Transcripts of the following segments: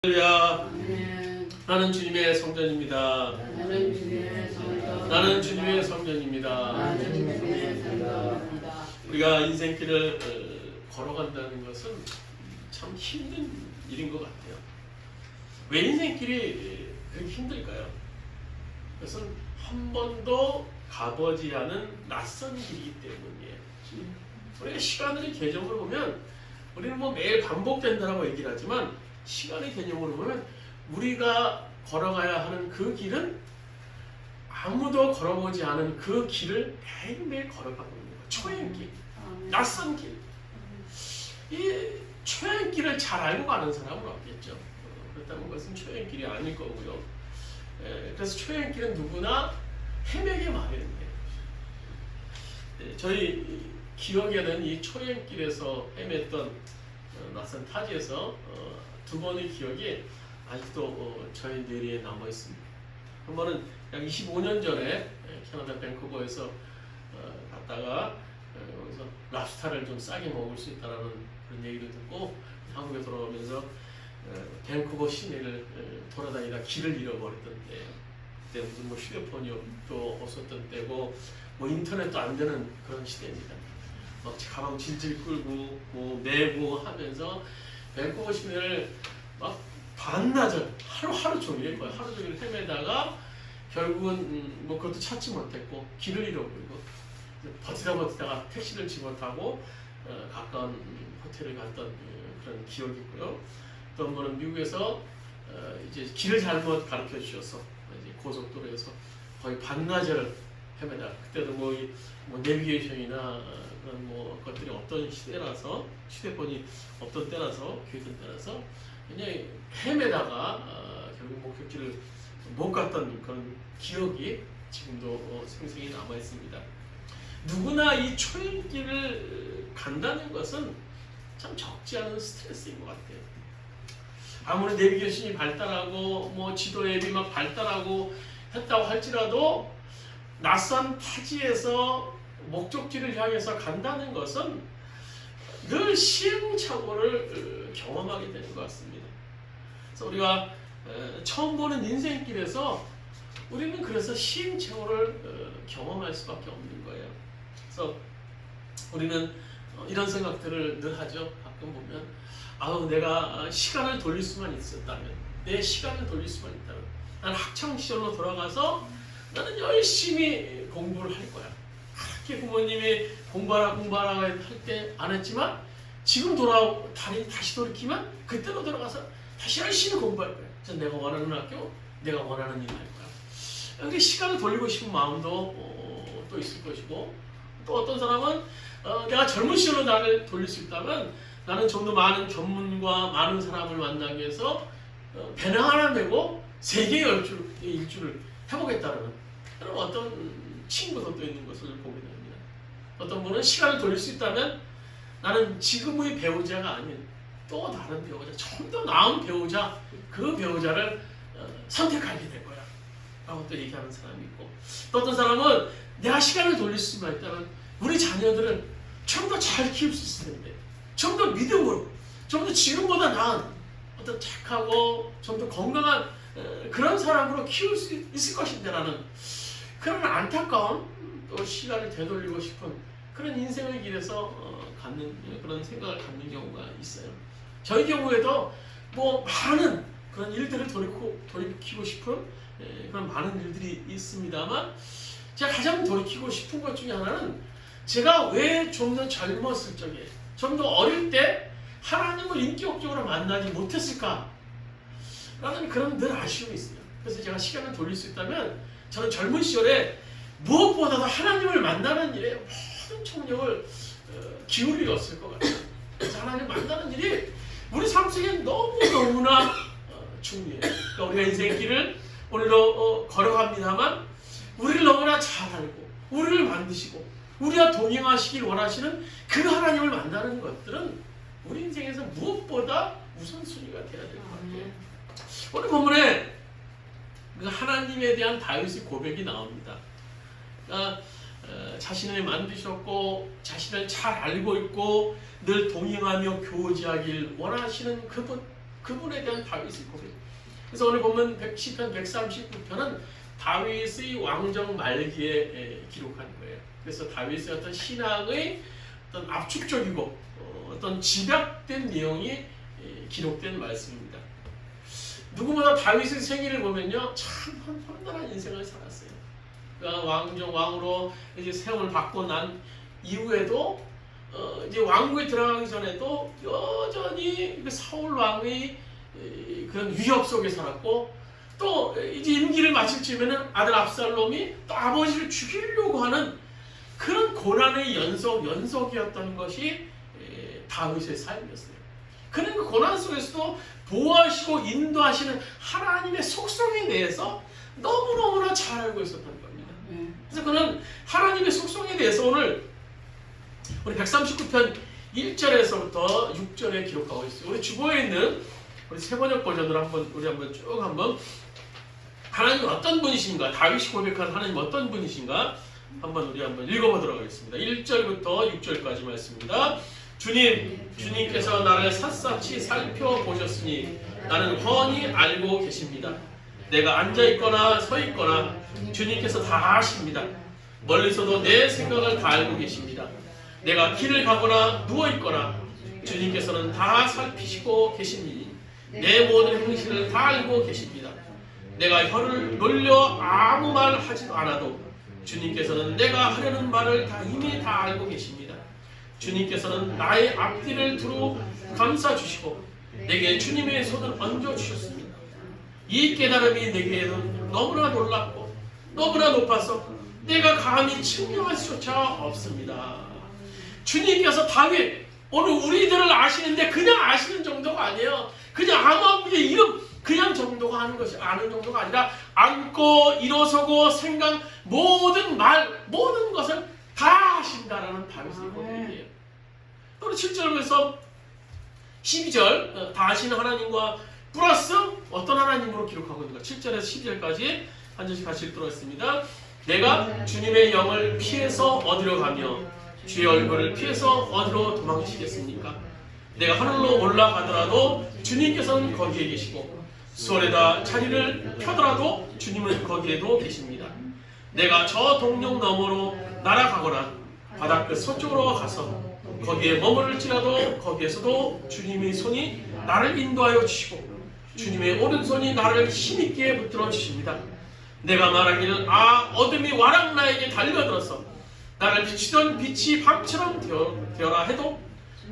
할렐루야. 아멘. 나는 주님의 성전입니다. 나는 주님의 성전. 나는 주님의 성전입니다. 나는 주님의 성전입니다. 우리가 인생길을 걸어간다는 것은 참 힘든 일인 것 같아요. 왜 인생길이 그렇게 힘들까요? 그것은 한 번도 가보지 않은 낯선 길이기 때문이에요. 우리가 시간을 개념으로 보면 우리는 뭐 매일 반복된다고 얘기를 하지만 시간의 개념으로 보면 우리가 걸어가야 하는 그 길은 아무도 걸어보지 않은 그 길을 매일매일 걸어가고 있는 거예요. 초행길, 낯선 길. 이 초행길을 잘 알고 가는 사람은 없겠죠. 그렇다면 그것은 초행길이 아닐 거고요. 그래서 초행길은 누구나 헤매게 마련이에요. 저희 기억에는 이 초행길에서 헤맸던 낯선 타지에서 두 번의 기억이 아직도 저희 뇌리에 남아 있습니다. 한 번은 약 25년 전에 캐나다 밴쿠버에서 갔다가 여기서 랍스타를 좀 싸게 먹을 수 있다라는 그런 얘기를 듣고 한국에 돌아오면서 밴쿠버 시내를 돌아다니다 길을 잃어버렸던 때예요. 그때 무슨 뭐 휴대폰이 또 없었던 때고 뭐 인터넷도 안 되는 그런 시대입니다. 막 가방 질질 끌고 뭐 메고 하면서 밴쿠버 시내를 막 반나절 하루 종일 거예요. 하루 종일 헤매다가 결국은 뭐 그것도 찾지 못했고 길을 잃어버리고 버티다가 택시를 집어 타고 가까운 호텔에 갔던 그런 기억이 있고요. 또 한 번은 미국에서 이제 길을 잘못 가르쳐 주셔서 이제 고속도로에서 거의 반나절 헤매다 그때도 뭐 내비게이션이나 그런 뭐 것들이 없던 시대라서 휴대폰이 없던 때라서 교육던 때라서 그냥 헤매다가 결국 목적지를 못 갔던 그런 기억이 지금도 생생히 남아 있습니다. 누구나 이 초행길을 간다는 것은 참 적지 않은 스트레스인 것 같아요. 아무리 내비게이션이 발달하고 뭐 지도 앱이 막 발달하고 했다고 할지라도 낯선 타지에서 목적지를 향해서 간다는 것은 늘 시행착오를 경험하게 되는 것 같습니다. 그래서 우리가 처음 보는 인생길에서 우리는 그래서 시행착오를 경험할 수밖에 없는 거예요. 그래서 우리는 이런 생각들을 늘 하죠. 가끔 보면 내가 시간을 돌릴 수만 있었다면 내 시간을 돌릴 수만 있다면 나는 학창시절로 돌아가서 나는 열심히 공부를 할 거야. 그렇게 부모님이 공부하라고 할 때 안 했지만 지금 다시 돌이키면 그때로 돌아가서 다시 열심히 공부할 거야. 그래서 내가 원하는 학교, 내가 원하는 일 할 거야. 이렇게 시간을 돌리고 싶은 마음도 또 있을 것이고 또 어떤 사람은 내가 젊은 시절로 나를 돌릴 수 있다면 나는 좀 더 많은 전문가, 많은 사람을 만나기 위해서 배낭 하나 메고 세계의 일주를 해보겠다는 그런 어떤 친구도 있는 것을 보게 됩니다. 어떤 분은 시간을 돌릴 수 있다면 나는 지금의 배우자가 아닌 또 다른 배우자, 좀 더 나은 배우자, 그 배우자를 선택하게 될 거야 라고 또 얘기하는 사람이 있고 또 어떤 사람은 내가 시간을 돌릴 수만 있다면 우리 자녀들을 좀 더 잘 키울 수 있을 텐데 좀 더 믿음으로, 좀 더 지금보다 나은 어떤 착하고 좀 더 건강한 그런 사람으로 키울 수 있을 것인데 라는 그런 안타까운 또 시간을 되돌리고 싶은 그런 인생의 길에서 갖는 그런 생각을 갖는 경우가 있어요. 저희 경우에도 뭐 많은 그런 일들을 돌이키고 싶은 그런 많은 일들이 있습니다만 제가 가장 돌이키고 싶은 것 중에 하나는 제가 왜 좀 더 젊었을 적에 좀 더 어릴 때 하나님을 인격적으로 만나지 못했을까 라는 그런 늘 아쉬움이 있어요. 그래서 제가 시간을 돌릴 수 있다면 저는 젊은 시절에 무엇보다도 하나님을 만나는 일에 모든 청력을 기울였을 것 같아요. 그래서 하나님을 만나는 일이 우리 삶 속에 너무나 중요해요. 그러니까 우리가 인생길을 오늘도 걸어갑니다만 우리를 너무나 잘 알고 우리를 만드시고 우리와 동행하시길 원하시는 그 하나님을 만나는 것들은 우리 인생에서 무엇보다 우선순위가 되어야 될 것 같아요. 오늘 본문에 그 하나님에 대한 다윗의 고백이 나옵니다. 그러니까 자신을 만드셨고 자신을 잘 알고 있고 늘 동행하며 교제하길 원하시는 그 그분에 대한 다윗의 고백. 그래서 오늘 보면 시편 139편은 다윗의 왕정 말기에 기록한 거예요. 그래서 다윗의 어떤 신앙의 어떤 압축적이고 어떤 집약된 내용이 기록된 말씀입니다. 누구보다 다윗의 생일을 보면요, 참 험난한 인생을 살았어요. 그러니까 왕으로 이제 세움을 받고 난 이후에도 이제 왕국에 들어가기 전에도 여전히 사울 왕의 그런 위협 속에 살았고, 또 이제 임기를 마칠 즈음에는 아들 압살롬이 또 아버지를 죽이려고 하는 그런 고난의 연속이었던 것이 다윗의 삶이었어요. 그런 그 고난 속에서도 보호하시고 인도하시는 하나님의 속성에 대해서 너무너무나 잘 알고 있었던 겁니다. 그래서 그는 하나님의 속성에 대해서 오늘 우리 139편 1절에서부터 6절에 기록하고 있어요. 우리 주보에 있는 우리 세번역 버전으로 한번 쭉 하나님 어떤 분이신가, 다윗이 고백한 하나님 어떤 분이신가 한번 읽어보도록 하겠습니다. 1절부터 6절까지 말씀입니다. 주님께서 나를 샅샅이 살펴보셨으니 나는 훤히 알고 계십니다. 내가 앉아있거나 서있거나 주님께서 다 아십니다. 멀리서도 내 생각을 다 알고 계십니다. 내가 길을 가거나 누워있거나 주님께서는 다 살피시고 계시니 내 모든 행실을 다 알고 계십니다. 내가 혀를 놀려 아무 말 하지도 않아도 주님께서는 내가 하려는 말을 이미 다 알고 계십니다. 주님께서는 나의 앞뒤를 두루 감싸주시고 내게 주님의 손을 얹어주셨습니다. 이 깨달음이 내게는 너무나 놀랍고 너무나 높아서 내가 감히 측량할 수조차 없습니다. 주님께서 다윗, 오늘 우리들을 아시는데 그냥 아시는 정도가 아니에요. 그냥 아무의 이름 그냥 정도가 아는 정도가 아니라 앉고 일어서고 생각 모든 것을 다 하신다라는 다윗의 고백이에요. 또 7절에서 12절 다 아시는 하나님과 플러스 어떤 하나님으로 기록하고 있는가. 7절에서 12절까지 한 절씩 같이 읽도록 하겠습니다. 내가 주님의 영을 피해서 어디로 가며 주의 얼굴을 피해서 어디로 도망치겠습니까? 내가 하늘로 올라가더라도 주님께서는 거기에 계시고 수월에다 자리를 펴더라도 주님은 거기에도 계십니다. 내가 저 동력 너머로 날아가거나 바다 끝 서쪽으로 가서 거기에 머무를지라도 거기에서도 주님의 손이 나를 인도하여 주시고 주님의 오른손이 나를 힘있게 붙들어 주십니다. 내가 말하기를 어둠이 와락 나에게 달려들어서 나를 비추던 빛이 밤처럼 되어라 해도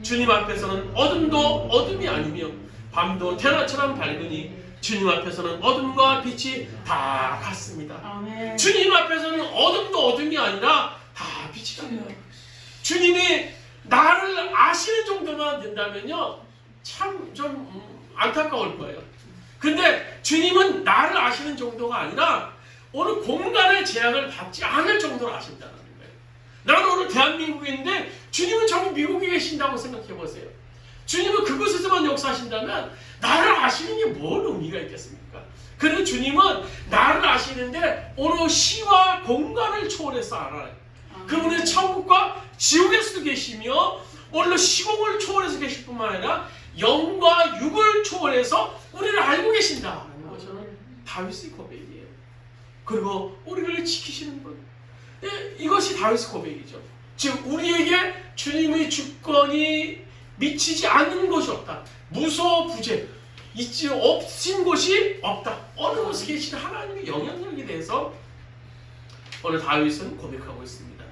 주님 앞에서는 어둠도 어둠이 아니며 밤도 대낮처럼 밝으니 주님 앞에서는 어둠과 빛이 다 같습니다. 아멘. 주님 앞에서는 어둠도 어둠이 아니라 다 빛이 됩니다. 주님이 나를 아시는 정도만 된다면요, 참 좀 안타까울 거예요. 근데 주님은 나를 아시는 정도가 아니라 어느 공간의 제약을 받지 않을 정도로 아신다는 거예요. 나는 오늘 대한민국에 있는데 주님은 저기 미국에 계신다고 생각해 보세요. 주님은 그곳에서만 역사하신다면 나를 아시는 게 뭔 의미가 있겠습니까? 그런데 주님은 나를 아시는데 어느 시와 공간을 초월해서 알아요. 그분은 천국과 지옥에서도 계시며 오늘 시공을 초월해서 계실 뿐만 아니라 영과 육을 초월해서 우리를 알고 계신다는 것이 다윗의 고백이에요. 그리고 우리를 지키시는 분, 이것이 다윗의 고백이죠. 즉 우리에게 주님의 주권이 미치지 않는 것이 없다. 무소부재 있지 없으신 것이 없다. 어느 곳에 계신 하나님의 영향력에 대해서 오늘 다윗은 고백하고 있습니다.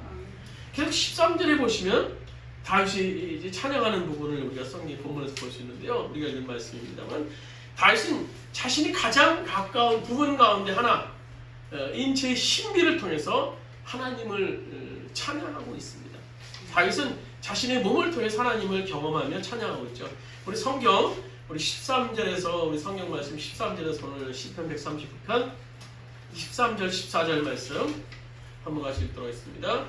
계속 13절에 보시면 다윗이 이제 찬양하는 부분을 우리가 성경 본문에서 볼 수 있는데요. 우리가 읽은 말씀입니다만 다윗은 자신이 가장 가까운 부분 가운데 하나, 인체의 신비를 통해서 하나님을 찬양하고 있습니다. 다윗은 자신의 몸을 통해서 하나님을 경험하며 찬양하고 있죠. 우리 성경 우리 13절에서 우리 성경 말씀 13절에서 오늘 시편 139편 13절 14절 말씀 한번 같이 읽도록 하겠습니다.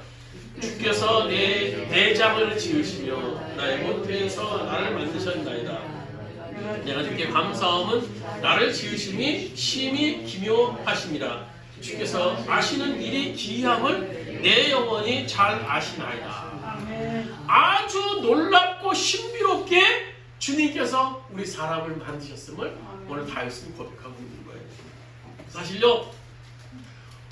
주께서 내 내장을 지으시며 나의 모태에서 나를 만드셨나이다. 내가 주께 감사함은 나를 지으심이 심히 기묘하심이라. 주께서 아시는 일이 기이함을 내 영혼이 잘 아시나이다. 아주 놀랍고 신비롭게 주님께서 우리 사람을 만드셨음을 오늘 다윗은 고백하고 있는 거예요. 사실요,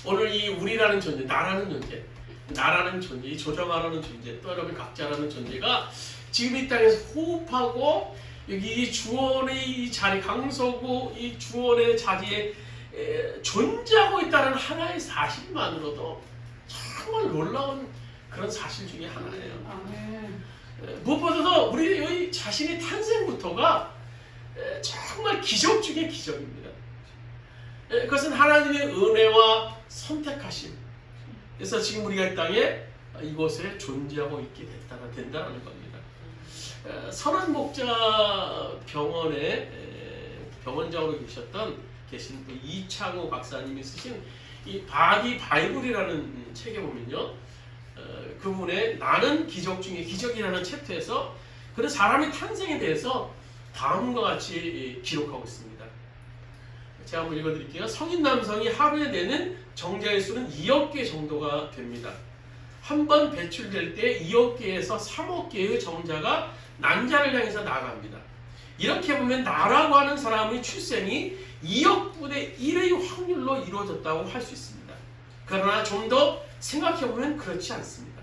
오늘 이 우리라는 존재, 나라는 존재, 이 조정하라는 존재, 또 여러분 각자라는 존재가 지금 이 땅에서 호흡하고 여기 이 주원의 이 자리, 강서구 이 주원의 자리에 존재하고 있다는 하나의 사실만으로도 정말 놀라운 그런 사실 중에 하나예요. 무엇보다도 우리 자신의 탄생부터가 정말 기적 중의 기적입니다. 그것은 하나님의 은혜와 선택하심. 그래서 지금 우리가 이 땅에 이곳에 존재하고 있게 된다는 겁니다. 선한 목자 병원에 병원장으로 계신 그 이창호 박사님이 쓰신 이 바디 바이블이라는 책에 보면요, 그분의 나는 기적 중에 기적이라는 챕터에서 그런 사람의 탄생에 대해서 다음과 같이 기록하고 있습니다. 제가 한번 읽어드릴게요. 성인 남성이 하루에 내는 정자의 수는 2억 개 정도가 됩니다. 한 번 배출될 때 2억 개에서 3억 개의 정자가 난자를 향해서 나갑니다. 이렇게 보면 나라고 하는 사람의 출생이 2억분의 1의 확률로 이루어졌다고 할 수 있습니다. 그러나 좀 더 생각해보면 그렇지 않습니다.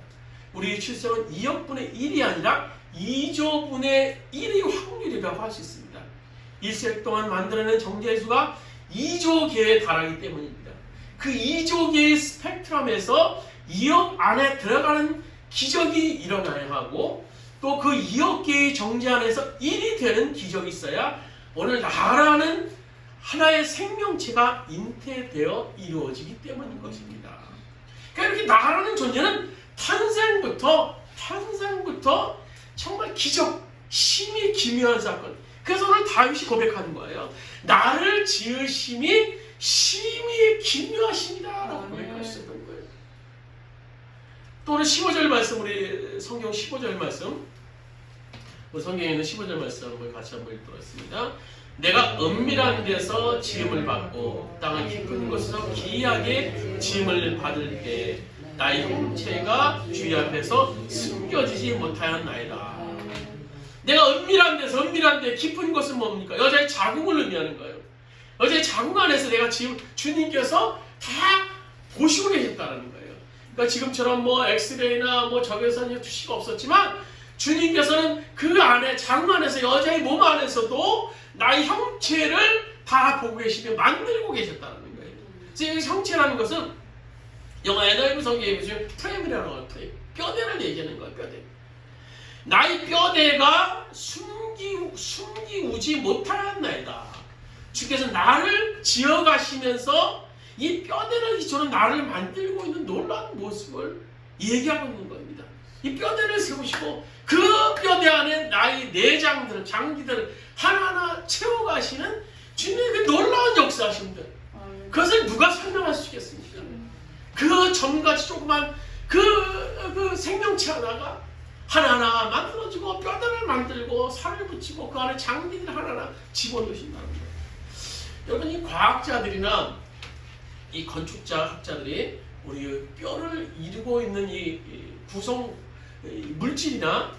우리의 출생은 2억분의 1이 아니라 2조분의 1의 확률이라고 할 수 있습니다. 1세 동안 만들어낸 정자의 수가 2조 개에 달하기 때문입니다. 그 2조 개의 스펙트럼에서 2억 안에 들어가는 기적이 일어나야 하고, 또 그 2억 개의 정자 안에서 1이 되는 기적이 있어야 오늘 나라는 하나의 생명체가 잉태되어 이루어지기 때문인 것입니다. 그러니까 이렇게 나라는 존재는 탄생부터 정말 기적, 심히 기묘한 사건. 그래서 오늘 다윗이 고백하는 거예요. 나를 지으심이 심히 기묘하십니다 라고 고백하셨던 거예요. 또 오늘 15절 말씀, 우리 성경 15절 말씀, 우리 성경에 있는 15절 말씀을 같이 한번 읽도록 하겠습니다. 내가 은밀한 데서 지음을 받고 땅의 깊은 곳에서 기이하게 지음을 받을 때 나의 형체가 주의 앞에서 숨겨지지 못하였나이다. 내가 은밀한 데, 깊은 곳은 뭡니까? 여자의 자궁을 의미하는 거예요. 여자의 자궁 안에서 내가 지금 주님께서 다 보시고 계셨다는 거예요. 그러니까 지금처럼 뭐 엑스레이나 뭐 적외선이 투시가 없었지만 주님께서는 그 안에, 자궁 안에서, 여자의 몸 안에서도 나의 형체를 다 보고 계시며 만들고 계셨다는 거예요. 그래서 이 형체라는 것은 영화 NIV 성경에 보시면 프레임이라고 해요. 프레임. 뼈대를 얘기하는 거예요. 뼈대. 나의 뼈대가 숨기우지 못하였나이다. 주께서 나를 지어가시면서 이 뼈대를 기초로 나를 만들고 있는 놀라운 모습을 얘기하고 있는 겁니다. 이 뼈대를 세우시고 그 뼈대 안에 나의 내장들, 장기들을 하나하나 채워가시는 주님의 그 놀라운 역사하심들. 그것을 누가 설명할 수 있겠습니까? 그 점같이 조그만 그 생명체 하나하나 만들어지고 뼈대를 만들고 살을 붙이고 그 안에 장기들 하나하나 집어넣으신다는 거예요. 여러분, 이 과학자들이나 이 건축자 학자들이 우리 뼈를 이루고 있는 이 구성 물질이나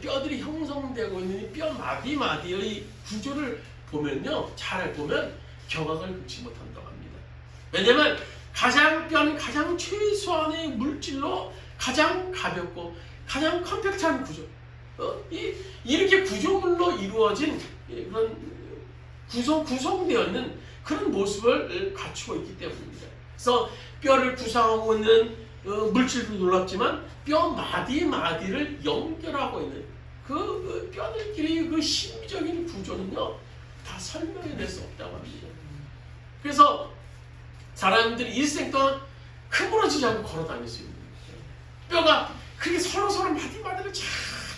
뼈들이 형성되고 있는 이 뼈 마디마디의 구조를 보면요, 잘 보면 경악을 금치 못한다고 합니다. 왜냐하면 뼈는 가장 최소한의 물질로 가장 가볍고 가장 컴팩트한 구조, 이렇게 구조물로 이루어진 그런 구성되어 있는 그런 모습을 갖추고 있기 때문입니다. 그래서 뼈를 구성하고 있는 물질도 놀랍지만 뼈 마디마디를 연결하고 있는 그 뼈들끼리 그 심리적인 구조는요, 다 설명해낼 수 없다고 합니다. 그래서 사람들이 일생 동안 흐물어지지 않고 걸어 다닐 수 있는 거예요. 뼈가 그게 서로 마디마디를 잘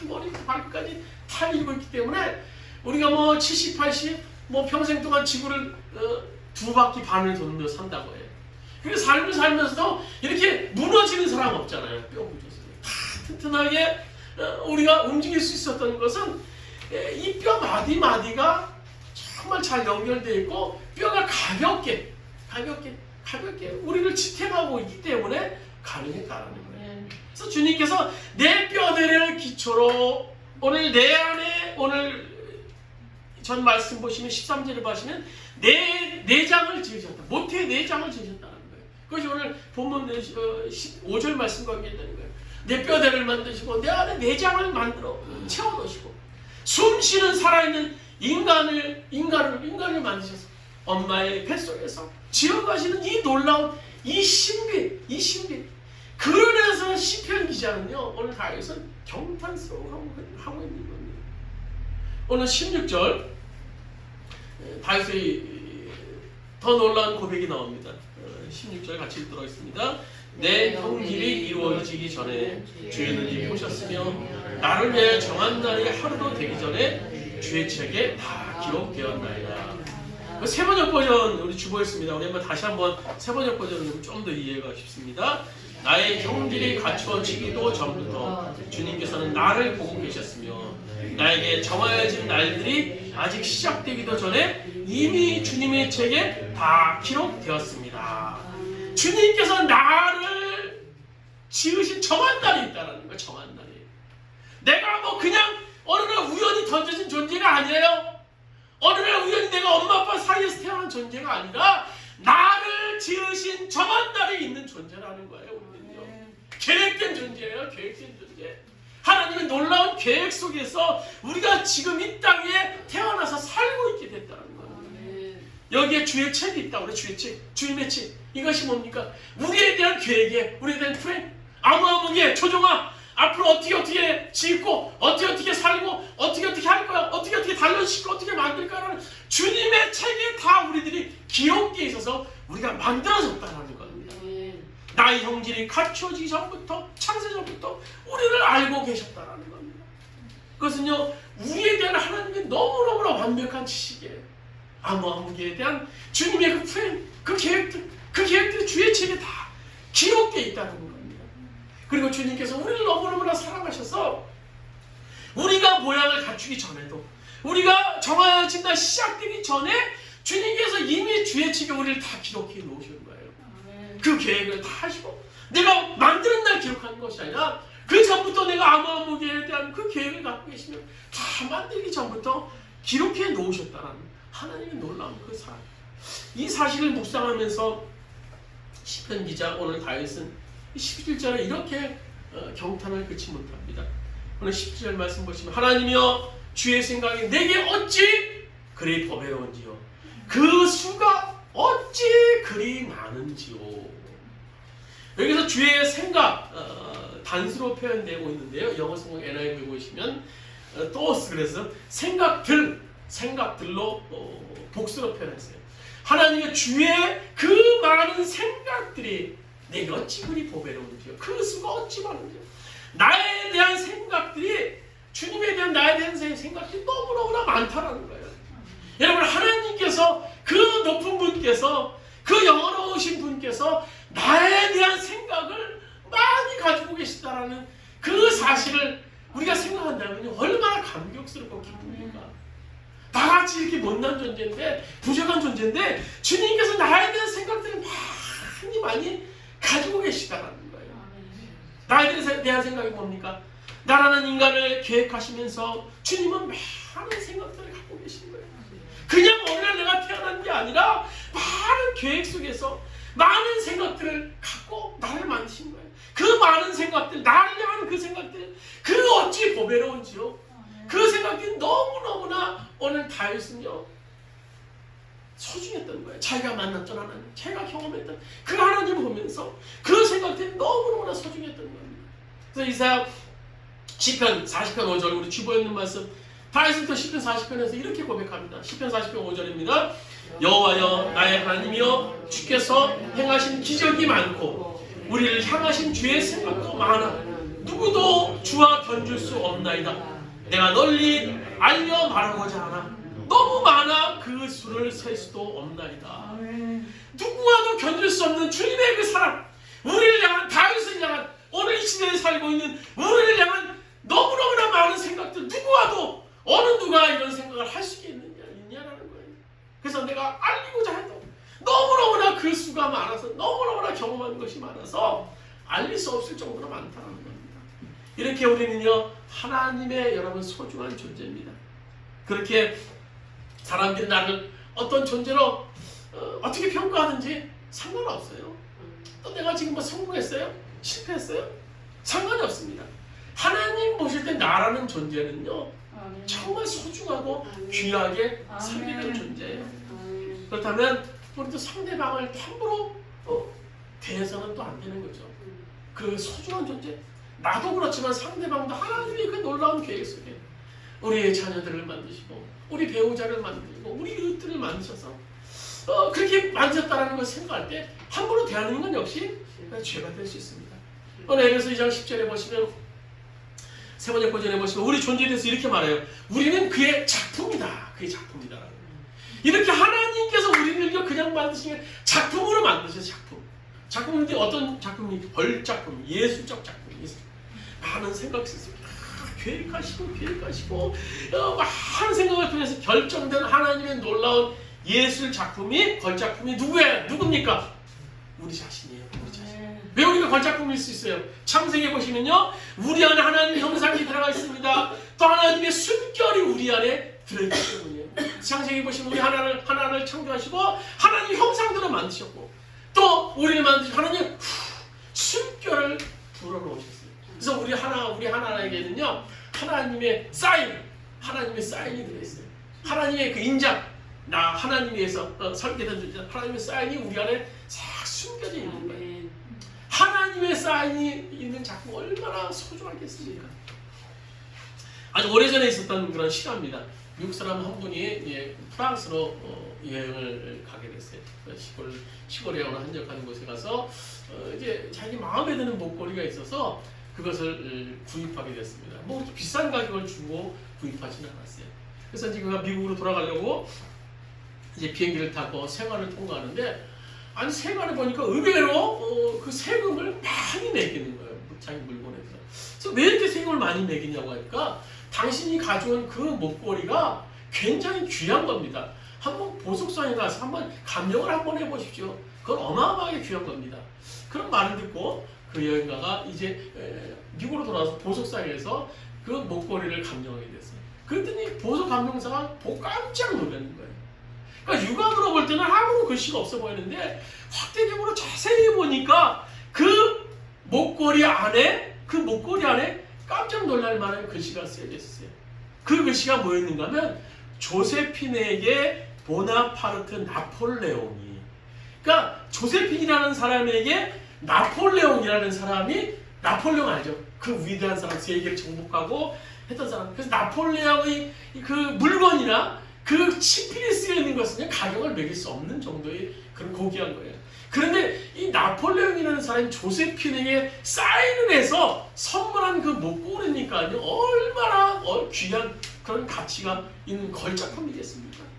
머리부터 발끝까지 다 이루고 있기 때문에 우리가 뭐 70, 80, 뭐 평생 동안 지구를 2바퀴 반을 돌며 산다고 해요. 그래서 삶을 살면서도 이렇게 무너지는 사람 없잖아요. 뼈 구조에서 다 튼튼하게 우리가 움직일 수 있었던 것은 이 뼈 마디마디가 정말 잘 연결되어 있고 뼈가 가볍게 우리를 지탱하고 있기 때문에 가능했다라는 거예요. 그래서 주님께서 내 뼈대를 기초로 오늘 내 안에 오늘 전 말씀 보시면 13절을 보시면 내장을 지으셨다. 모태의 내장을 지으셨다는 거예요. 그것이 오늘 본문 5절 말씀과 관계되는 거예요. 내 뼈대를 만드시고 내 안에 내장을 만들어 채워놓으시고 숨쉬는 살아있는 인간을 만드셔서 엄마의 뱃속에서 지어가시는 이 놀라운 이 신비 그러면서 시편 기자는요 오늘 다윗은 경탄스러워하고 있는 겁니다. 오늘 16절 다윗의 더 놀라운 고백이 나옵니다. 16절 같이 읽도록 하겠습니다. 내 형길이 이루어지기 전에 주의 눈이 보셨으며 나를 위해 정한 날이 하루도 되기 전에 주의 책에 다 기록되었나이다. 세 번역 버전 우리 주보했습니다. 우리 한번 다시 한번 세 번역 버전을 좀 더 이해가 쉽습니다. 나의 형들이 갖추어지기도 전부터 주님께서는 나를 보고 계셨으며 나에게 정하여진 날들이 아직 시작되기도 전에 이미 주님의 책에 다 기록되었습니다. 주님께서 나를 지으신 정한 날이 있다는 거예요. 정한 날이. 내가 뭐 그냥 어느 날 우연히 던져진 존재가 아니에요. 어느 날 우연히 내가 엄마 아빠 사이에서 태어난 존재가 아니라 나를 지으신 정한 날이 있는 존재라는 거예요. 우리는요. 계획된 존재예요. 계획된 존재. 하나님의 놀라운 계획 속에서 우리가 지금 이 땅에 태어나서 살고 있게 됐다는 거예요. 여기에 주의 책이 있다고 그래. 주의 책. 주님의 책. 이것이 뭡니까? 우리에 대한 계획에 우리에 대한 프레임. 아무게 조종아 앞으로 어떻게 짓고 어떻게 살고 어떻게 할 거야 어떻게 단련시키고 어떻게 만들 거라는 주님의 책에 다 우리들이 기록되어 있어서 우리가 만들어졌다는 겁니다. 나의 형질이 갖추어지기 전부터 창세전부터 우리를 알고 계셨다는 겁니다. 그것은요 우리에 대한 하나님의 너무너무나 완벽한 지식이에요. 아무개에 대한 주님의 그 프레임 그 계획들이 주의 책에 다 기록되어 있다는 겁니다. 그리고 주님께서 우리를 너무너무나 사랑하셔서 우리가 모양을 갖추기 전에도 우리가 정하여진 날 시작되기 전에 주님께서 이미 주의 책에 우리를 다 기록해 놓으신 거예요. 그 계획을 다 하시고 내가 만드는 날 기록하는 것이 아니라 그 전부터 내가 아무개에 대한 그 계획을 갖고 계시면 다 만들기 전부터 기록해 놓으셨다는 하나님의 놀라운 그 사랑. 이 사실을 묵상하면서 시편 기자 오늘 다윗은 11절에 이렇게 경탄을 그치 못합니다. 오늘 10절 말씀 보시면 하나님이여 주의 생각이 내게 어찌 그리 보배로운지요 그 수가 어찌 그리 많은지요. 여기서 주의 생각 단수로 표현되고 있는데요. 영어 성경 NIV 보시면 thoughts 그래서 생각들로 복수로 표현했어요. 하나님의 주의 그 많은 생각들이 내게 어찌 그리 보배로운지요. 그 수가 어찌 많은지요. 나에 대한 생각들이 주님에 대한 나에 대한 생각들이 너무너무나 많다라는 거예요. 여러분 하나님께서 그 높은 분께서 그 영원하신 분께서 나에 대한 생각을 많이 가지고 계시다라는 그 사실을 우리가 생각한다면 얼마나 감격스럽고 기쁩니까? 나같이 이렇게 못난 존재인데 부족한 존재인데 주님께서 나에 대한 생각들을 많이 가지고 계시다라는 거예요. 나에 대한 생각이 뭡니까? 나라는 인간을 계획하시면서 주님은 많은 생각들을 갖고 계신 거예요. 그냥 어느 날 내가 태어난 게 아니라 많은 계획 속에서 많은 생각들을 갖고 나를 만드신 거예요. 그 많은 생각들, 나를 향하는 그 생각들, 그 어찌 보배로운지요. 그 생각들이 너무너무나 오늘 다윗은요 소중했던 거예요. 자기가 만났던 하나님, 자기가 경험했던 그 하나님을 보면서 그 생각들이 너무너무나 소중했던 겁니다. 그래서 이사야 시편 40편 5절 우리 주보에 있는 말씀 다윗은 또 시편 40편에서 이렇게 고백합니다. 시편 40편 5절입니다. 여호와여 나의 하나님이여 주께서 행하신 기적이 많고 우리를 향하신 주의 생각도 많아 누구도 주와 견줄 수 없나이다. 내가 널리 알려 말하고자 하나 너무 많아 그 수를 셀 수도 없나이다. 누구와도 견딜 수 없는 주님의 그 사랑, 우리를 향한 다윗을 향한 오늘 이 시대에 살고 있는 우리를 향한 너무너무나 많은 생각들 누구와도 어느 누가 이런 생각을 할 수 있냐라는 거예요. 그래서 내가 알리고자 해도 너무너무나 그 수가 많아서 너무너무나 경험한 것이 많아서 알릴 수 없을 정도로 많다는 겁니다. 이렇게 우리는요 하나님의 여러분 소중한 존재입니다. 그렇게 사람들이 나를 어떤 존재로 어떻게 평가하는지 상관없어요. 또 내가 지금 뭐 성공했어요? 실패했어요? 상관이 없습니다. 하나님 보실 때 나라는 존재는요 정말 소중하고 귀하게 섬기는 존재예요. 그렇다면 우리도 상대방을 함부로 대해서는 또 안 되는 거죠. 그 소중한 존재, 나도 그렇지만 상대방도 하나님의 그 놀라운 계획 속에 우리의 자녀들을 만드시고 우리 배우자를 만들고 우리 이웃들을 만드셔서 그렇게 만드셨다는 걸 생각할 때 함부로 대하는 건 역시 죄가 될 수 있습니다. 오늘 에베소 2장 10절에 보시면 세 번째 고전에 보시면 우리 존재에 대해서 이렇게 말해요. 우리는 그의 작품이다. 그의 작품이다. 이렇게 하나님께서 우리를 그냥 만드신 게 작품으로 만드신 작품. 작품인데 어떤 작품이? 벌작품, 예술적 작품. 많은 생각이 있습니다. 계획하시고 많은 생각을 통해서 결정된 하나님의 놀라운 예술 작품이 걸작품이 누굽니까? 우리 자신이에요. 우리 자신. 왜 우리가 걸작품일 수 있어요? 창세기에 보시면요 우리 안에 하나님의 형상이 들어가 있습니다. 또 하나님의 숨결이 우리 안에 들어있기 때문이에요. 창세기 보시면 우리 하나를 창조하시고 하나님 형상대로 만드셨고 또 우리를 만드시고 하나님 숨결을 불어넣으셨어요. 그래서 우리 하나에게는요 하나님의 사인이 들어있어요. 하나님의 그 인장, 나 하나님에 의해서 설계된 존재, 하나님의 사인이 우리 안에 싹 숨겨져 있는 거예요. 하나님의 사인이 있는 작품 얼마나 소중하겠습니까? 아주 오래전에 있었던 그런 실화입니다. 미국 사람 한 분이 프랑스로 여행을 가게 됐어요. 시골에 어느 한적한 곳에 가서 이제 자기 마음에 드는 목걸이가 있어서 그것을 구입하게 됐습니다. 뭐 비싼 가격을 주고 구입하지는 않았어요. 그래서 이제 그가 미국으로 돌아가려고 이제 비행기를 타고 세관을 통과하는데 아니 세관에 보니까 의외로 그 세금을 많이 매기는 거예요. 자기 물건에서. 그래서 왜 이렇게 세금을 많이 매기냐고 하니까 당신이 가져온 그 목걸이가 굉장히 귀한 겁니다. 한번 보석상에 가서 한번 감명을 한번 해보십시오. 그건 어마어마하게 귀한 겁니다. 그런 말을 듣고 그 여행가가 이제 미국으로 돌아와서 보석상에서 그 목걸이를 감정하게 됐어요. 그랬더니 보석 감정사가 보고 깜짝 놀라는 거예요. 그러니까 육안으로 볼 때는 아무런 글씨가 없어 보이는데 확대적으로 자세히 보니까 그 목걸이 안에 깜짝 놀랄 만한 글씨가 쓰여져 있었어요. 그 글씨가 뭐였는가 하면 조세핀에게 보나파르트 나폴레옹이, 그러니까 조세핀이라는 사람에게 나폴레옹이라는 사람이, 나폴레옹 알죠? 그 위대한 사람, 세계를 정복하고 했던 사람. 그래서 나폴레옹의 그 물건이나 그 친필이 쓰여 있는 것은 가격을 매길 수 없는 정도의 그런 고귀한 거예요. 그런데 이 나폴레옹이라는 사람이 조세핀에게 사인을 해서 선물한 그 목걸이니까요 얼마나 귀한 그런 가치가 있는 걸작품이겠습니까?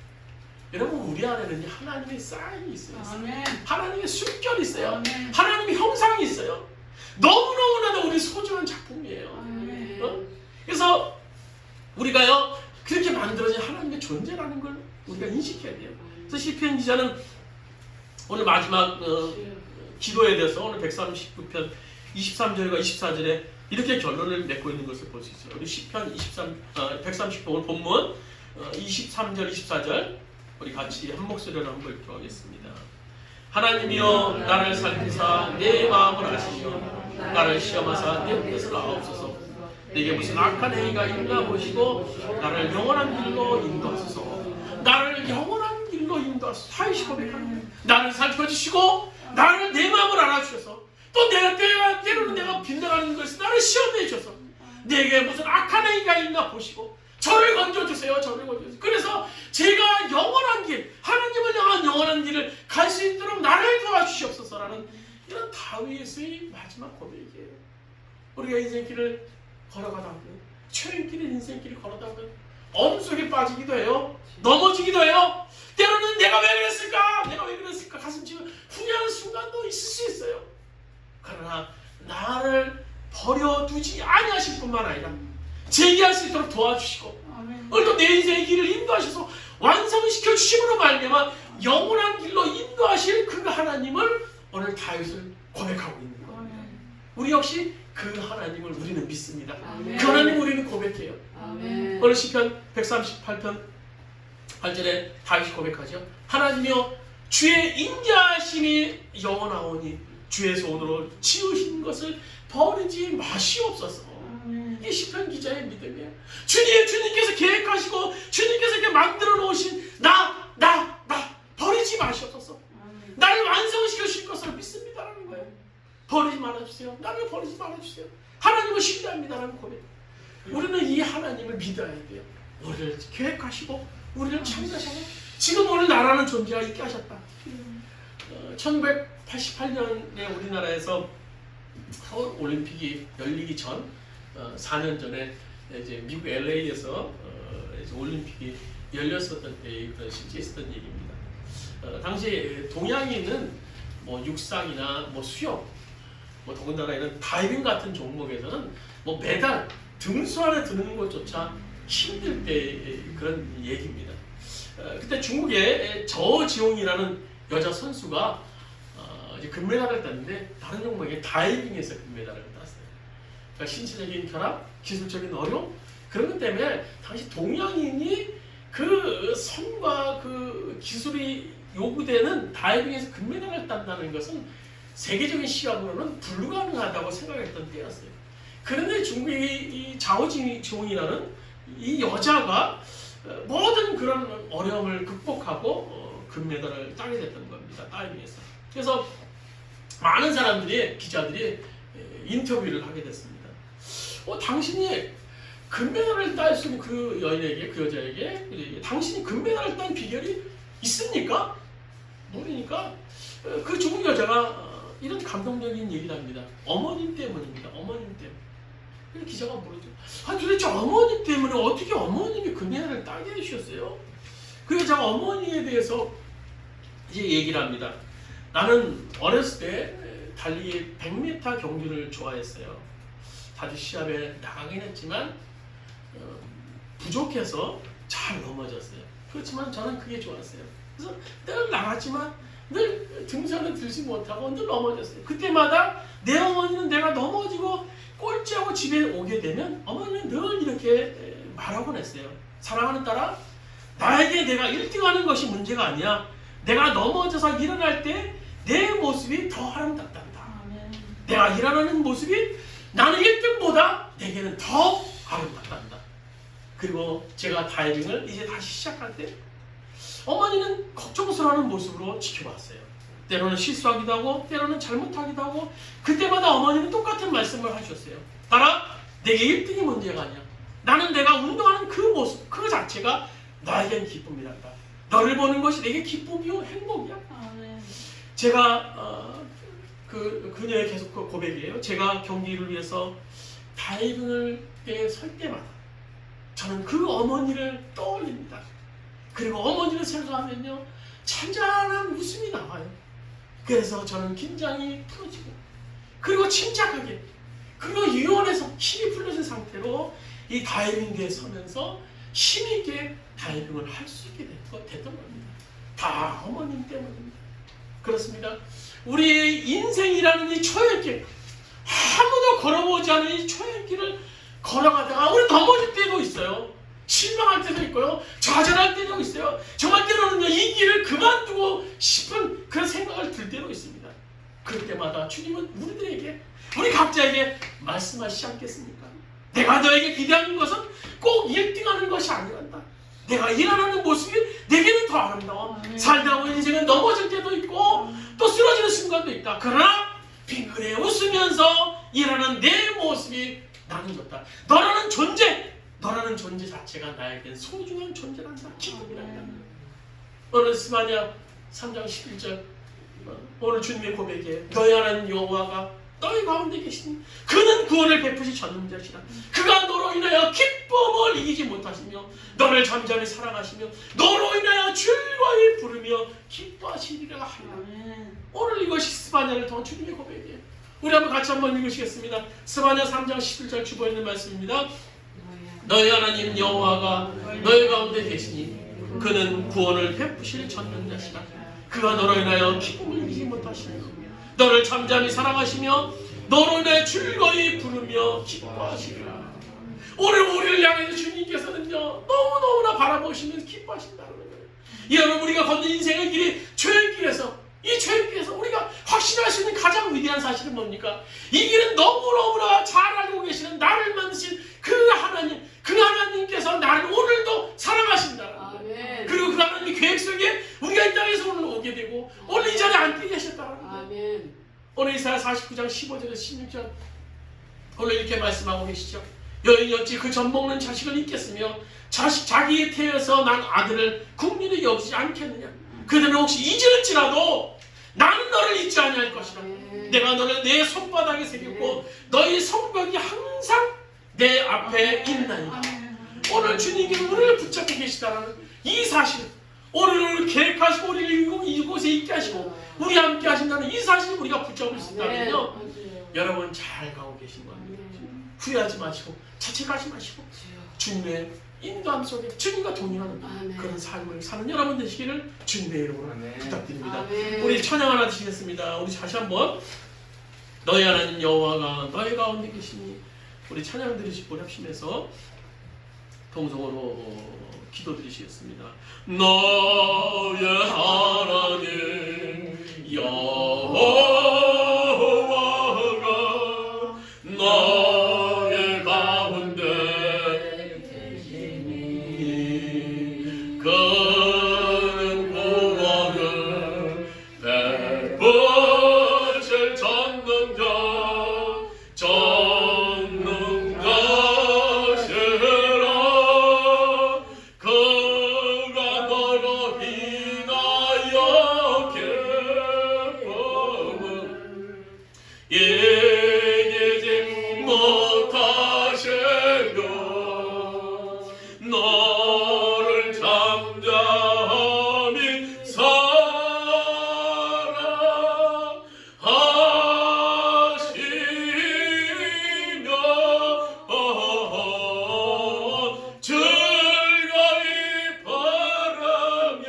여러분 우리 안에는 하나님의 사인이 있어요. 아멘. 하나님의 숨결이 있어요. 아멘. 하나님의 형상이 있어요. 너무너무나도 우리 소중한 작품이에요. 그래서 우리가요 그렇게 만들어진 하나님의 존재라는 걸 우리가 인식해야 돼요. 그래서 시편 기자는 오늘 마지막 기도에 대해서 오늘 139편 23절과 24절에 이렇게 결론을 맺고 있는 것을 볼 수 있어요. 우리 시편 139편 오늘 본문 23절 24절 우리 같이 한 목소리로 한번 읽어보겠습니다. 하나님이여 나를 살피사 내 마음을 아시며 나를 시험하사 내 뜻을 아옵소서. 내게 무슨 악한 행위가 있나 보시고 나를 영원한 길로 인도하소서. 나를 영원한 길로 인도하소서. 다시 고백합니다. 나를 살펴주시고 나를 내 마음을 알아주셔서 또 때로는 내가 빗나가는 것을 나를 시험해 주셔서 내게 무슨 악한 행위가 있나 보시고 저를 건져주세요. 저를 건져주세요. 그래서 제가 영원한 길, 하나님을 향한 영원한 길을 갈 수 있도록 나를 도와주시옵소서라는 이런 다윗의 마지막 고백이에요. 우리가 인생길을 걸어가다 보면 최인길의 인생길을 걸어다 보면 어둠 속에 빠지기도 해요. 넘어지기도 해요. 때로는 내가 왜 그랬을까 가슴치고 후회하는 순간도 있을 수 있어요. 그러나 나를 버려두지 아니하실 뿐만 아니라 재기할 수 있도록 도와주시고 오늘도 내 인생의 길을 인도하셔서 완성시켜 주심으로 말미암아 영원한 길로 인도하실 그 하나님을 오늘 다윗을 고백하고 있는 겁니다. 우리 역시 그 하나님을 우리는 믿습니다. 아멘. 그 하나님을 우리는 고백해요. 아멘. 오늘 시편 138편 8절에 다윗이 고백하죠. 하나님이여 주의 인자하심이 영원하오니 주의 손으로 지으신 것을 버리지 마시옵소서. 이게 시편 기자의 믿음이에요. 주님께서 계획하시고 주님께서 이렇게 만들어 놓으신 나 버리지 마시옵소서. 나를 완성시켜 주실 것을 믿습니다라는 거예요. 버리지 말아주세요. 나를 버리지 말아주세요. 하나님을 신뢰합니다라는 고백. 우리는 이 하나님을 믿어야 돼요. 우리를 계획하시고 우리를 창조하시고 지금 오늘 나라는 존재가 있게 하셨다. 1988년에 우리나라에서 서울 올림픽이 열리기 전 4년 전에 이제 미국 LA에서 이제 올림픽이 열렸었던 때의 그런 실제 있었던 얘기입니다. 당시 동양인은 뭐 육상이나 뭐 수영, 뭐 더군다나 이런 다이빙 같은 종목에서는 뭐 메달 등수 안에 드는 것조차 힘들 때의 그런 얘기입니다. 그때 중국의 저지용이라는 여자 선수가 이제 금메달을 땄는데 다른 종목에 다이빙에서 금메달을 땄어요. 그러니까 신체적인 결합, 기술적인 어려움 그런 것 때문에 당시 동양인이 그 선과 그 기술이 요구되는 다이빙에서 금메달을 딴다는 것은 세계적인 시각으로는 불가능하다고 생각했던 때였어요. 그런데 중국의 이 자오지용이라는 이 여자가 모든 그런 어려움을 극복하고 금메달을 따게 됐던 겁니다. 다이빙에서. 그래서 많은 사람들이 기자들이 인터뷰를 하게 됐습니다. 당신이 금메달을 딸 수 있는 그 여인에게, 그 여자에게 당신이 금메달을 딴 비결이 있습니까? 물으니까 그 중국 여자가 이런 감동적인 얘기를 합니다. 어머님 때문입니다. 어머님 때문에. 그래서 기자가 물었죠. 도대체 어머님 때문에 어떻게 어머님이 금메달을 따게 해주셨어요? 그 여자가 어머니에 대해서 이제 얘기를 합니다. 나는 어렸을 때 달리기 100m 경주를 좋아했어요. 자주 시합에 나가긴 했지만 부족해서 잘 넘어졌어요. 그렇지만 저는 그게 좋았어요. 그래서 늘 나갔지만 늘 등산을 들지 못하고 늘 넘어졌어요. 그때마다 내 어머니는 내가 넘어지고 꼴찌하고 집에 오게 되면 어머니는 늘 이렇게 말하곤 했어요. 사랑하는 딸아, 나에게 내가 1등하는 것이 문제가 아니야. 내가 넘어져서 일어날 때 내 모습이 더 아름답단다. 내가 일어나는 모습이 나는 1등보다 내게는 더 아름답단다. 그리고 제가 다이빙을 이제 다시 시작할 때 어머니는 걱정스러워하는 모습으로 지켜봤어요. 때로는 실수하기도 하고 때로는 잘못하기도 하고 그때마다 어머니는 똑같은 말씀을 하셨어요. 딸아, 내게 1등이 문제가 아니야. 나는 내가 운동하는 그 모습 그 자체가 나에겐 기쁨이란다. 너를 보는 것이 내게 기쁨이요 행복이야. 제가 그녀의 계속 그 고백이에요. 제가 경기를 위해서 다이빙을 설 때마다 저는 그 어머니를 떠올립니다. 그리고 어머니를 생각하면요 잔잔한 웃음이 나와요. 그래서 저는 긴장이 풀어지고 그리고 침착하게 그리고 유연해서 힘이 풀려진 상태로 이 다이빙대에 서면서 힘있게 다이빙을 할 수 있게 됐던 겁니다. 다 어머님 때문입니다. 그렇습니다. 우리 인생이라는 이 초연길 아무도 걸어보지 않은 이 초연길을 걸어가다가 우리 넘어질 때도 있어요. 실망할 때도 있고요. 좌절할 때도 있어요. 정말 때로는요 이 길을 그만두고 싶은 그런 생각을 들 때도 있습니다. 그럴 때마다 주님은 우리들에게 우리 각자에게 말씀하시지 않겠습니까? 내가 너에게 기대하는 것은 꼭 1등하는 것이 아니란다. 내가 일어나는 모습이 내게는 더 아름다워. 살다 보면 인생은 넘어질 때도 있고 또 쓰러지는 순간도 있다. 그러나 빙그레 웃으면서 일어나는 내 모습이 나는 좋다. 너라는 존재 자체가 나에겐 소중한 존재란다. 기쁨이란다. 오늘 스바냐 3장 11절 오늘 주님의 고백에 너희 하나님 여호와가 너희 가운데 계시니 그는 구원을 베푸시 전능자시라. 그가 너로 인하여 기쁨을 이기지 못하시며 너를 잠잠히 사랑하시며 너로 인하여 즐거이 부르며 기뻐하시리라 하리라. 오늘 이것이 스바냐를 통한 주님의 고백이에요. 우리 한번 같이 한번 읽으시겠습니다. 스바냐 3장 11절 주보에 있는 말씀입니다. 너희 하나님 여호와가 너희 가운데 계시니 그는 구원을 베푸실 전능자시라. 그가 너로 인하여 기쁨을 이기지 못하시며 너를 잠잠히 사랑하시며 너로 인해 즐거이 부르며 기뻐하시리라. 오늘 우리를 향해서 주님께서는요 너무너무나 바라보시면서 기뻐하신다는 거예요. 여러분, 우리가 걷는 인생의 길이 초행길에서, 이 초행길에서 우리가 확신할 수 있는 가장 위대한 사실은 뭡니까? 이 길은 너무너무나 잘 알고 계시는 나를 만드신 그 하나님께서 나를 오늘도 사랑하신다는 거예요. 아멘. 그리고 그 하나님의 계획 속에 우리가 이 땅에서 오늘 오게 되고 오늘 이 자리에 앉게 계셨다는 거예요. 아멘. 오늘 이사야 49장 15절에서 16절 오늘 이렇게 말씀하고 계시죠. 여인이 어찌 그 젖먹는 자식을 잊겠으며 자기의 태에서 난 아들을 국민이 여기지 않겠느냐. 그들은 혹시 잊을지라도 나는 너를 잊지 아니할 것이라. 내가 너를 내 손바닥에 새겼고 너희 성벽이 항상 내 앞에 있나이다. 오늘 주님께서 우리를 붙잡고 계시다는 이 사실, 오늘을 계획하시고 우리를 이곳에 있게 하시고 우리 함께 하신다는 이 사실을 우리가 붙잡을 수 있다면요, 여러분 잘 가고 계신 겁니다. 후회하지 마시고 자책하지 마시고 주님의 인도함 속에 주님과 동행하는 그런 삶을 사는 여러분 되시기를 주님의 이름으로 부탁드립니다. 우리 찬양 하나 드리겠습니다. 우리 다시 한번 너희 하나님 여호와가 너희 가운데 계시니, 우리 찬양 드리시고 합심해서 동성으로 기도드리시겠습니다. 너의 하나님 여호와가 너의 가운데 계시니 그는 구원을 베푸실 전능자시라. 그가 너로 인하여 기쁨을 이기지 못하시며 너를 잠잠히 사랑하시며 즐거이 바라며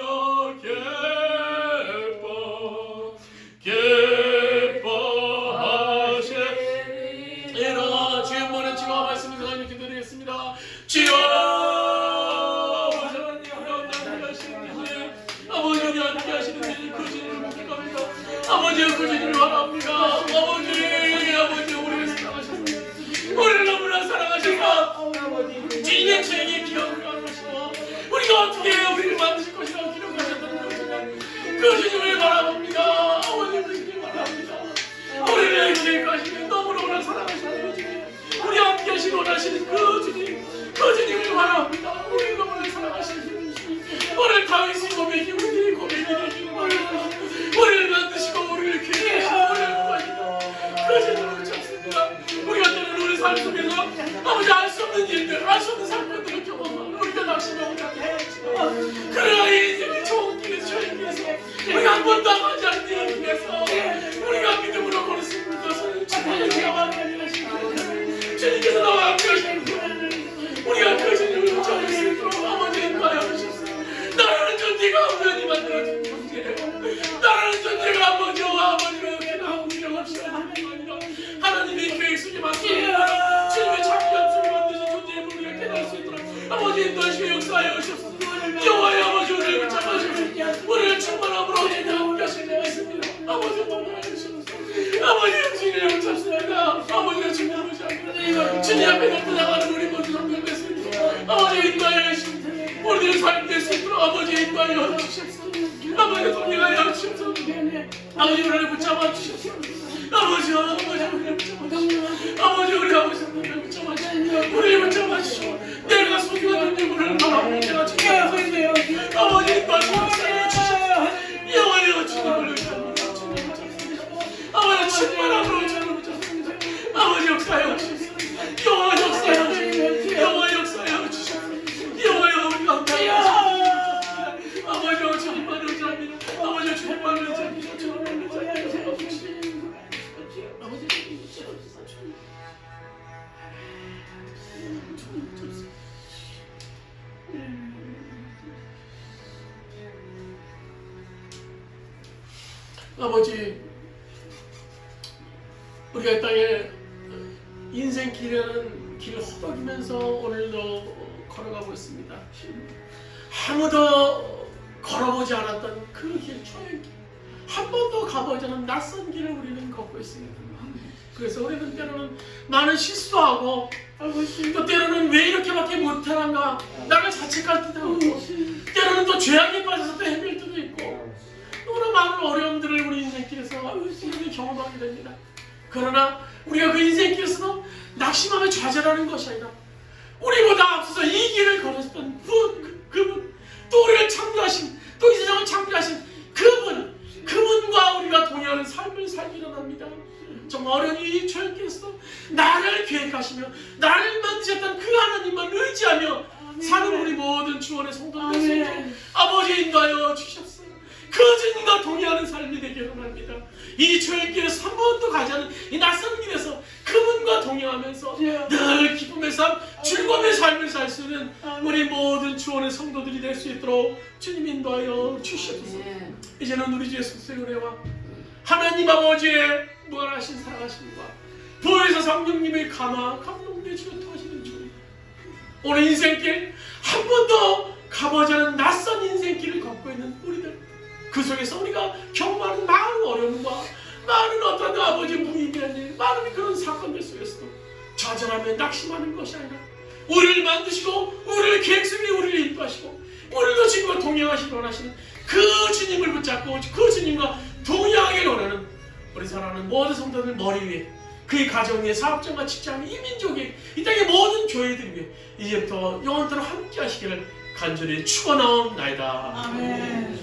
기뻐하시리라. 주님만의 지와 말씀을 하나님 기도드리겠습니다. 주여, 아버지 하나님 함께 하시는 일, 아버지 우리 함께 하시는 일, 그 주님을 묵묵합니다. 아버지 그 주님을 바랍니다. 아버지 우리를 사랑하셔서 우리를 너무나 사랑하셔서 주님의 죄의 기억을 하시고 우리가 어떻게 우리를 만드실 것이라고 기록하셨다는 것을 그 주님을 바라봅니다. 아버지 그 주님을 바랍니다. 우리를 기획하시는 너무너무나 사랑하시는 그 주님, 우리 함께 하시고 원하시는 그 주님을 바라봅니다. 우리를 너무나 사랑하시는 주님, 오늘 다윗이 고백이 우리의 고백이 되기를 바랍니다. 우리를 만드시고 우리를 기획하시고 우리를 구하시고 그 주님을 잡습니다. 우리가 때로는 우리 삶 속에서 아버지 알 수 없는 일들, 알 수 없는 사건들을 경험하고 우리가 낙심하고 해야지만 그러나 이 인생의 좋은 길에서 좋은 길에서 우리가 한 번도 하지 않는 이 길에서 우리가 믿음으로 걸을 수 있는 것은 주님께서 나와 함께 하시는 주님께서 나와 함께 하시는 우리가 그 주님을 붙잡을 수 있도록 아버지 인도하여 주십시오. 나라는 존재가 우연히 만들어진 존재예요. 나라는 존재가 아버지와 아버지가 이렇게 운명합시다. 하나님의 계획 속에 맞습니다. 주님의 참견 속에 만드신 존재의 우리가 깨달을 수 있도록 아버지 인도하시고 역사하여 주옵소서. 여호와의 아버지 우리를 붙잡아주시고 우리를 충만함으로 주님 함께 하시는 말씀입니다. 아버지 너무 알으시옵소서. 아버지 주님을 붙잡습니다. 아버지가 주님을 붙잡습니다. 주님 앞에 놓고 나가는 우리 모두 성경했습니다. 아버지 인도하여 주시옵소서. 우리를 살게 수 있도록 아버지 인도하여 주시옵소서. 아버지 동행하여 주시옵소서. 아버지 우리를 붙잡아 주시옵소서. 아버지 우리를 붙잡아 주시옵소서. 아버지 우리 아버지 우리를 붙잡아 주시옵소서. 우리를 붙잡아 주시옵소서. 내가 소중한 누구를 바라보며 주시옵소서. 아버지 인도하여 주시옵소서. 여호와여 주님을 붙잡습니다. 주님을 붙잡습니다. 아버지 충만함으로 주님을 붙잡습니다. 아버지 역사하여 주시옵소서. 여호와 역사하여 주시옵소서. 여호와 역사하여 주시옵소서. 여호와여 우리가 함께하여 주시옵소서. 아버지여 주님만을 의지합니다. 아버지여 주님만을 의지합니다. 주님만을 의지합니다. 아버지 아버지 우리가 이 땅에 인생길이라는 길을 허덕이면서 오늘도 걸어가고 있습니다. 아무도 걸어보지 않았던 그 길, 초행길, 한 번도 가보지 않은 낯선 길을 우리는 걷고 있습니다. 그래서 우리는 때로는 많은 실수도 하고 또 때로는 왜 이렇게밖에 못하는가 나를 자책할 때도 하고 때로는 또 죄악에 빠져서 또 헤맬 때도 있고 너무나 많은 어려움들을 우리 인생길에서 우리는 경험하게 됩니다. 그러나 우리가 그 인생길에서도 낙심하며 좌절하는 것이 아니라 우리보다 앞서서 이 길을 걸었던 그분 또 우리를 창조하신 또 이 세상을 창조하신 그분과 우리가 동행하는 삶을 살기로 합니다. 정말 어려운 이 초연길에서 나를 계획하시며 나를 만드셨던 그 하나님만 의지하며 사는 우리 모든 주원의 성도들 되시고 아버지 인도하여 주셨어요. 그 주님과 동행하는 삶이 되기를 원합니다. 이 초연길에서 한 번도 가지 않은 이 낯선 길에서 그분과 동행하면서 늘 기쁨의 삶, 즐거움의 삶을 살 수 있는 우리 모든 주원의 성도들이 될 수 있도록 주님 인도하여 주시옵소서. 이제는 우리 주 예수 그리스도의 은혜와 하나님 아버지의 무한하신 사랑하심과 보혜사 성령님의 감동되시고 도와주시는 주님, 오늘 인생길 한 번도 가보지 않은 낯선 인생길을 걷고 있는 우리들, 그 속에서 우리가 경험하는 많은 어려움과 많은 어떤 아버지의 무의미한 일, 많은 그런 사건들 속에서도 좌절하며 낙심하는 것이 아니라 우리를 만드시고 우리를 계획 속에 우리를 인도하시고 오늘도 주님과 동행하시기 원하시는 그 주님을 붙잡고 그 주님과 동행하기를 원하는 우리 사랑하는 모든 성도들 머리 위에 그의 가정 위에 사업장과 직장 이 민족의 이 땅의 모든 교회들 위에 이제부터 영원토록 함께 하시기를 간절히 축원하옵나이다. 아멘.